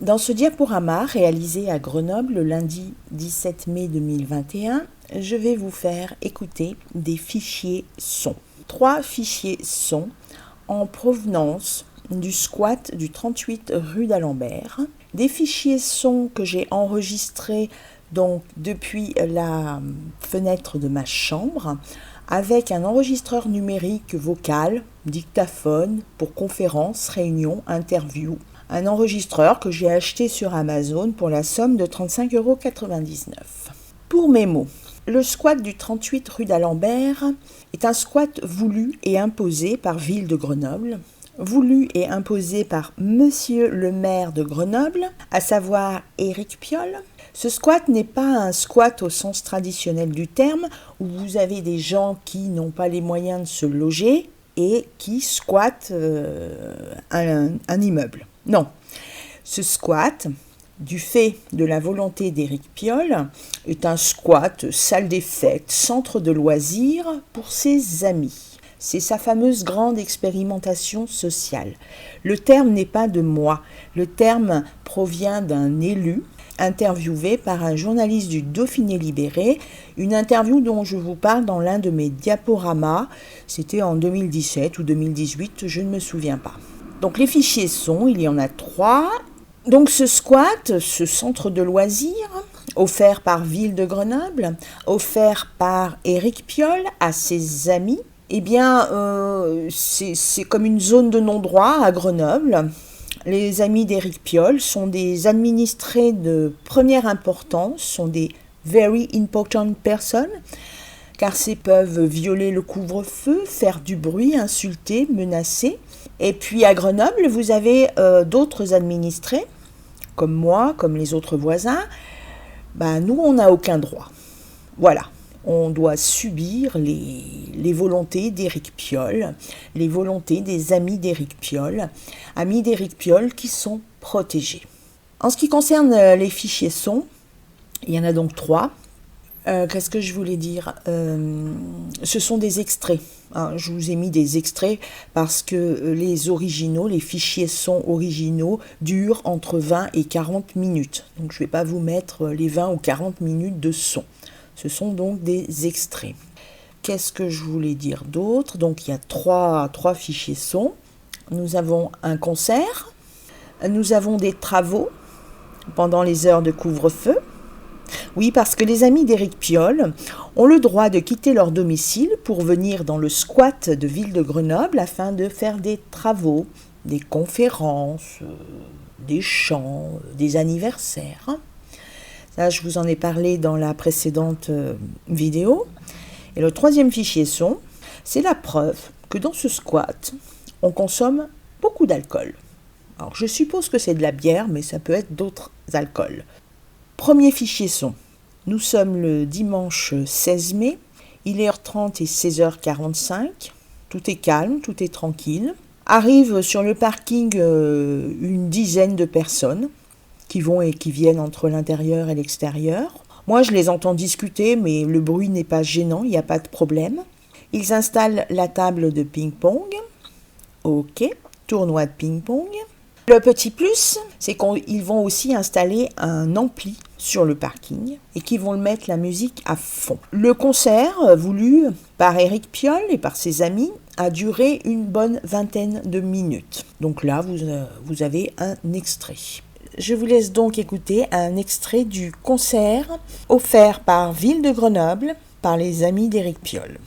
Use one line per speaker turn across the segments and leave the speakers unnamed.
Dans ce diaporama réalisé à Grenoble le lundi 17 mai 2021, je vais vous faire écouter des fichiers sons. 3 fichiers sons en provenance du squat du 38 rue d'Alembert. Des fichiers sons que j'ai enregistrés donc depuis la fenêtre de ma chambre avec un enregistreur numérique vocal, dictaphone pour conférences, réunions, interviews. Un enregistreur que j'ai acheté sur Amazon pour la somme de 35,99 €. Pour mes mots, le squat du 38 rue d'Alembert est un squat voulu et imposé par Ville de Grenoble, voulu et imposé par Monsieur le maire de Grenoble, à savoir Éric Piolle. Ce squat n'est pas un squat au sens traditionnel du terme, où vous avez des gens qui n'ont pas les moyens de se loger et qui squattent un immeuble. Non, ce squat, du fait de la volonté d'Éric Piolle, est un squat salle des fêtes, centre de loisirs pour ses amis. C'est sa fameuse grande expérimentation sociale. Le terme n'est pas de moi, le terme provient d'un élu interviewé par un journaliste du Dauphiné Libéré, une interview dont je vous parle dans l'un de mes diaporamas, c'était en 2017 ou 2018, je ne me souviens pas. Donc les fichiers sons, il y en a 3. Donc ce squat, ce centre de loisirs, offert par Ville de Grenoble, offert par Éric Piolle à ses amis, eh bien c'est comme une zone de non-droit à Grenoble. Les amis d'Éric Piolle sont des administrés de première importance, sont des very important persons, car ces peuvent violer le couvre-feu, faire du bruit, insulter, menacer. Et puis à Grenoble, vous avez d'autres administrés, comme moi, comme les autres voisins. Nous, on n'a aucun droit. Voilà, on doit subir les volontés d'Éric Piolle, les volontés des amis d'Éric Piolle qui sont protégés. En ce qui concerne les fichiers sons, il y en a donc 3. Qu'est-ce que je voulais dire ? Ce sont des extraits. Je vous ai mis des extraits parce que les fichiers sons originaux durent entre 20 et 40 minutes. Donc je ne vais pas vous mettre les 20 ou 40 minutes de son. Ce sont donc des extraits. Qu'est-ce que je voulais dire d'autre ? Donc il y a trois fichiers sons. Nous avons un concert. Nous avons des travaux pendant les heures de couvre-feu. Oui, parce que les amis d'Éric Piolle ont le droit de quitter leur domicile pour venir dans le squat de Ville de Grenoble afin de faire des travaux, des conférences, des chants, des anniversaires. Ça, je vous en ai parlé dans la précédente vidéo. Et le 3e fichier son, c'est la preuve que dans ce squat, on consomme beaucoup d'alcool. Alors, je suppose que c'est de la bière, mais ça peut être d'autres alcools. Premier fichier son. Nous sommes le dimanche 16 mai. Il est 1h30 et 16h45. Tout est calme, tout est tranquille. Arrivent sur le parking une dizaine de personnes qui vont et qui viennent entre l'intérieur et l'extérieur. Moi, je les entends discuter, mais le bruit n'est pas gênant, il n'y a pas de problème. Ils installent la table de ping-pong. Ok, tournoi de ping-pong. Le petit plus, c'est qu'ils vont aussi installer un ampli sur le parking et qu'ils vont mettre la musique à fond. Le concert, voulu par Éric Piolle et par ses amis, a duré une bonne vingtaine de minutes. Donc là, vous avez un extrait. Je vous laisse donc écouter un extrait du concert offert par Ville de Grenoble par les amis d'Éric Piolle.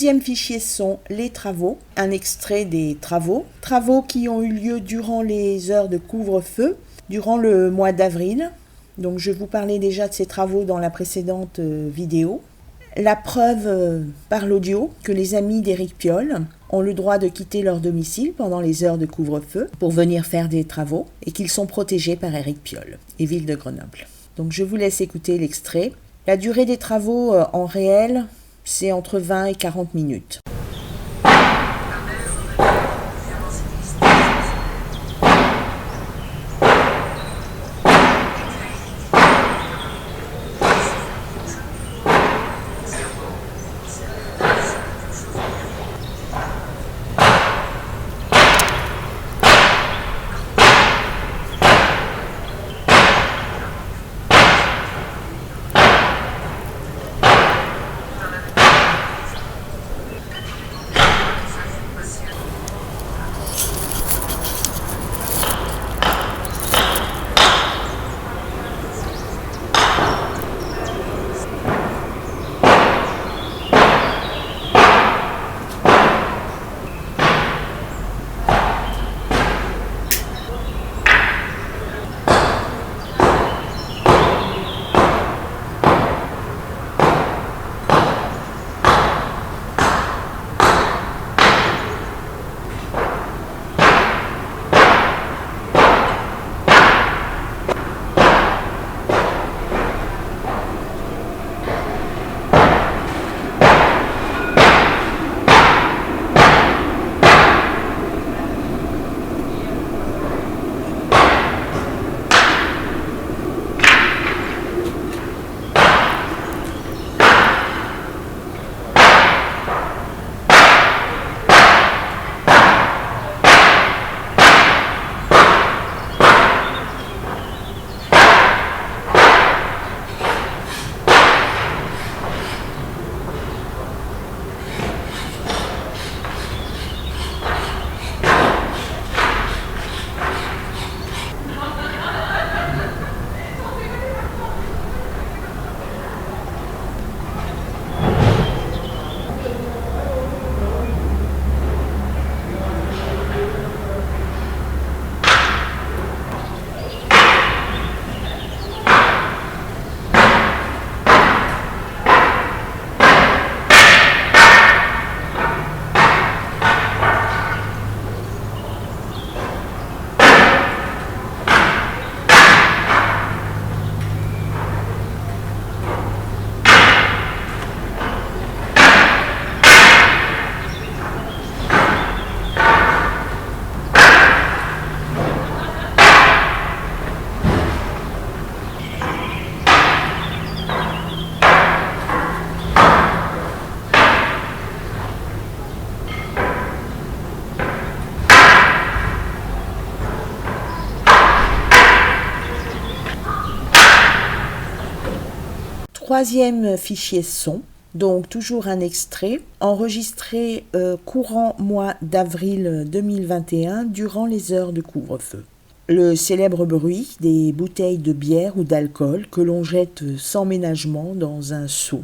Deuxième fichier son les travaux, un extrait des travaux. Travaux qui ont eu lieu durant les heures de couvre-feu, durant le mois d'avril. Donc je vous parlais déjà de ces travaux dans la précédente vidéo. La preuve par l'audio que les amis d'Éric Piolle ont le droit de quitter leur domicile pendant les heures de couvre-feu pour venir faire des travaux et qu'ils sont protégés par Éric Piolle et Ville de Grenoble. Donc je vous laisse écouter l'extrait. La durée des travaux en réel, c'est entre 20 et 40 minutes. Troisième fichier son, donc toujours un extrait, enregistré courant mois d'avril 2021 durant les heures de couvre-feu. Le célèbre bruit des bouteilles de bière ou d'alcool que l'on jette sans ménagement dans un seau